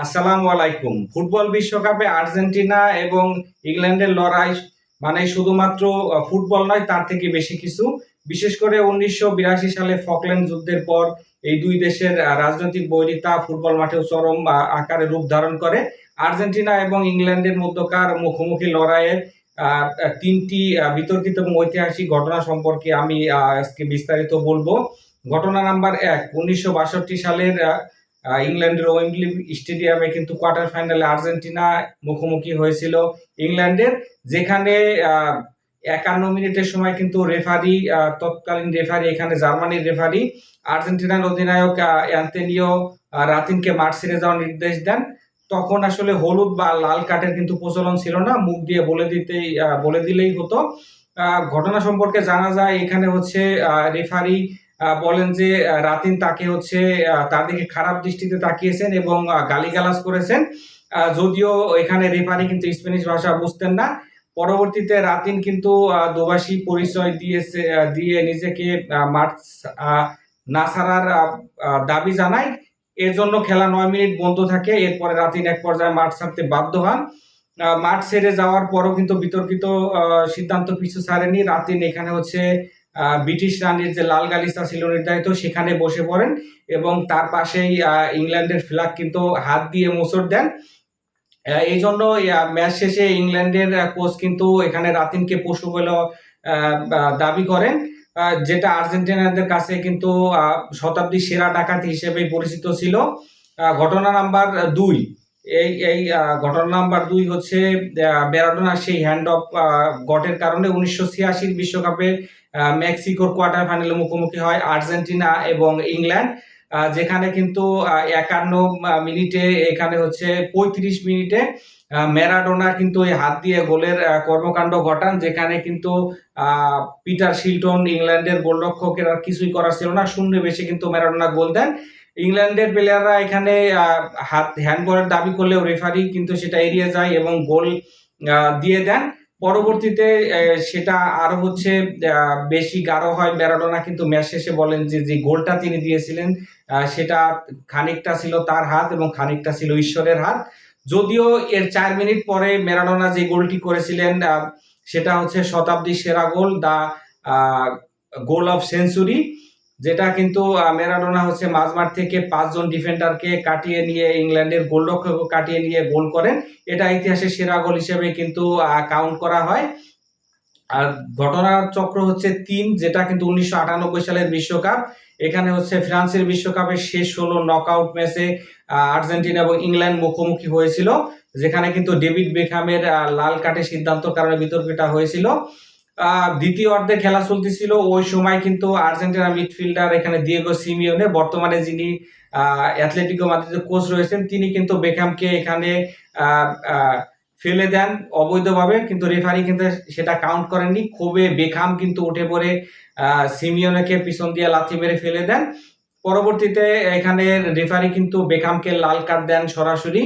আসসালামু আলাইকুম। ফুটবল বিশ্বকাপে আর্জেন্টিনা এবং ইংল্যান্ডের লড়াই মানে শুধুমাত্র ফুটবল নয়, তার থেকে বেশি কিছু। বিশেষ করে ১৯৮২ সালে ফকল্যান্ড যুদ্ধের পর এই দুই দেশের রাজনৈতিক বৈরিতা ফুটবল মাঠেও চরম আকারে রূপ ধারণ করে। আর্জেন্টিনা এবং ইংল্যান্ডের মধ্যকার মুখোমুখি লড়াইয়ের তিনটি বিতর্কিত এবং ঐতিহাসিক ঘটনা সম্পর্কে আমি আজকে বিস্তারিত বলবো। ঘটনা নাম্বার ১, ১৯৬২ সালের ইংল্যান্ডের ওয়েম্বলি স্টেডিয়ামে কিন্তু কোয়ার্টার ফাইনালে আর্জেন্টিনা মুখোমুখি হয়েছিল ইংল্যান্ডের, যেখানে ৫১ মিনিটের সময় কিন্তু রেফারি, তৎকালীন রেফারি, এখানে জার্মানির রেফারি আর্জেন্টিনার অধিনায়ক অ্যান্তোনিও রাতিনকে মাঠ ছেড়ে যাওয়ার নির্দেশ দেন। তখন আসলে হলুদ বা লাল কার্ডের কিন্তু প্রচলন ছিল না, মুখ দিয়ে বলে দিলেই হতো। ঘটনা সম্পর্কে জানা যায় এখানে হচ্ছে রেফারি বলেন যে রাতিন তাকে হচ্ছে তার দিকে খারাপ দৃষ্টিতে তাকিয়েছেন এবং গালিগালাজ করেছেন। যদিও এখানে রেফারি কিন্তু স্প্যানিশ ভাষা বুঝতেন না। পরবর্তীতে রাতিন কিন্তু দোভাষী পরিচয় দিয়ে নিজেকে মাঠ না ছাড়ার দাবি জানায়। এর জন্য খেলা ৯ মিনিট বন্ধ থাকে। এরপরে রাতিন এক পর্যায়ে মাঠ ছাড়তে বাধ্য হন। মাঠ ছেড়ে যাওয়ার পরও কিন্তু বিতর্কিত সিদ্ধান্ত পিছু ছাড়েনি। রাতিন এখানে হচ্ছে ব্রিটিশ রানীর যে লাল গালিচা ছিল নির্ধারিত, সেখানে বসে পড়েন এবং তার পাশেই ইংল্যান্ডের ফ্ল্যাগ কিন্তু হাত দিয়ে মোচড় দেন। এই জন্য ম্যাচ শেষে ইংল্যান্ডের কোচ কিন্তু এখানে রাতিনকে পশু বলে দাবি করেন, যেটা আর্জেন্টিনাদের কাছে কিন্তু শতাব্দীর সেরা ডাকাতি হিসেবে পরিচিত ছিল। ঘটনা নাম্বার ২, এই ঘটনা নাম্বার ২ হচ্ছে ম্যারাডোনার সেই হ্যান্ড অফ গটের কারণে ১৯৮৬ বিশ্বকাপে মেক্সিকোর কোয়ার্টার ফাইনালে মুখোমুখি হয় আর্জেন্টিনা এবং ইংল্যান্ড, যেখানে কিন্তু ৫১ মিনিটে, এখানে হচ্ছে ৩৫ মিনিটে ম্যারাডোনা কিন্তু এই হাত দিয়ে গোলের কর্মকাণ্ড ঘটান, যেখানে কিন্তু পিটার শিলটন ইংল্যান্ডের গোলরক্ষকের আর কিছুই করার ছিল না, শূন্য বেশে কিন্তু ম্যারাডোনা গোল দেন। ইংল্যান্ডের প্লেয়াররা এখানে হ্যান্ডবলের দাবি করলেও রেফারি কিন্তু সেটা এড়িয়ে যায় এবং গোল দিয়ে দেন। পরবর্তীতে সেটা আরো হচ্ছে বেশি গাঢ় হয়। ম্যারাডোনা কিন্তু ম্যাচ শেষে বলেন যে গোলটা তিনি দিয়েছিলেন সেটা খানিকটা ছিল তার হাত এবং খানিকটা ছিল ঈশ্বরের হাত। যদিও এর ৪ মিনিট পরে ম্যারাডোনা যে গোলটি করেছিলেন সেটা হচ্ছে শতাব্দীর সেরা গোল, দা গোল অফ সেঞ্চুরি, যেটা কিন্তু ম্যারাডোনা হচ্ছে মাঝমাঠ থেকে ৫ জন ডিফেন্ডারকে কাটিয়ে নিয়ে, ইংল্যান্ডের গোলরক্ষককে কাটিয়ে নিয়ে গোল করেন। এটা ইতিহাসের সেরা গোল হিসেবে কিন্তু কাউন্ট করা হয়। আর ঘটনার চক্র হচ্ছে ৩, যেটা কিন্তু ১৯৯৮ সালের বিশ্বকাপ। এখানে হচ্ছে ফ্রান্সের বিশ্বকাপের শেষ ১৬ নকআউট ম্যাচে আর্জেন্টিনা এবং ইংল্যান্ড মুখোমুখি হয়েছিল, যেখানে কিন্তু ডেভিড বেকহামের লাল কার্ডের সিদ্ধান্তের কারণে বিতর্কটা হয়েছিল। দ্বিতীয় অর্ধে খেলা চলতেছিল, ওই সময় কিন্তু আর্জেন্টিনা মিডফিল্ডার এখানে দিয়েগো সিমিওনে, বর্তমানে যিনি অ্যাথলেটিকো মাদ্রিদের কোচ রয়েছেন, তিনি কিন্তু বেকহামকে এখানে ফেলে দেন অবৈধভাবে, কিন্তু রেফারি কিন্তু সেটা কাউন্ট করেননি। ক্ষোভে বেকহাম কিন্তু উঠে পড়ে সিমিওনেকে পিছন দিয়ে লাথি মেরে ফেলে দেন। পরবর্তীতে এখানে রেফারি কিন্তু বেকহামকে লাল কার্ড দেন সরাসরি।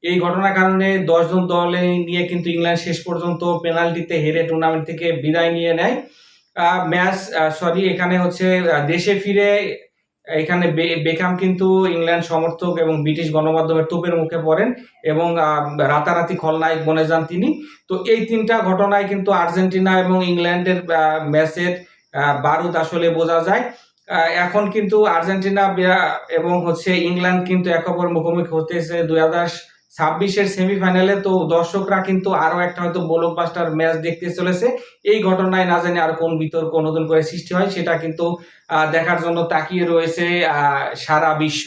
এই ঘটনার কারণে ১০ জন দলে নিয়ে কিন্তু ইংল্যান্ড শেষ পর্যন্ত পেনাল্টিতে হেরে টুর্নামেন্ট থেকে বিদায় নিয়ে নেয়। এখানে হচ্ছে দেশে ফিরে এখানে বেকহাম কিন্তু ইংল্যান্ড সমর্থক এবং ব্রিটিশ গণমাধ্যমের তোপের মুখে পড়েন এবং রাতারাতি খলনায়ক বনে যান তিনি। তো এই ৩টা ঘটনায় কিন্তু আর্জেন্টিনা এবং ইংল্যান্ডের ম্যাচের বারুদ আসলে বোঝা যায়। এখন কিন্তু আর্জেন্টিনা এবং হচ্ছে ইংল্যান্ড কিন্তু একে অপরের মুখোমুখি হতেছে ২০২৬-এর সেমিফাইনালে। তো দর্শকরা কিন্তু আরো একটা হয়তো ব্লকবাস্টার ম্যাচ দেখতে চলেছে। এই ঘটনায় না জানি আর কোন বিতর্ক নতুন করে সৃষ্টি হয়, সেটা কিন্তু দেখার জন্য তাকিয়ে রয়েছে সারা বিশ্ব।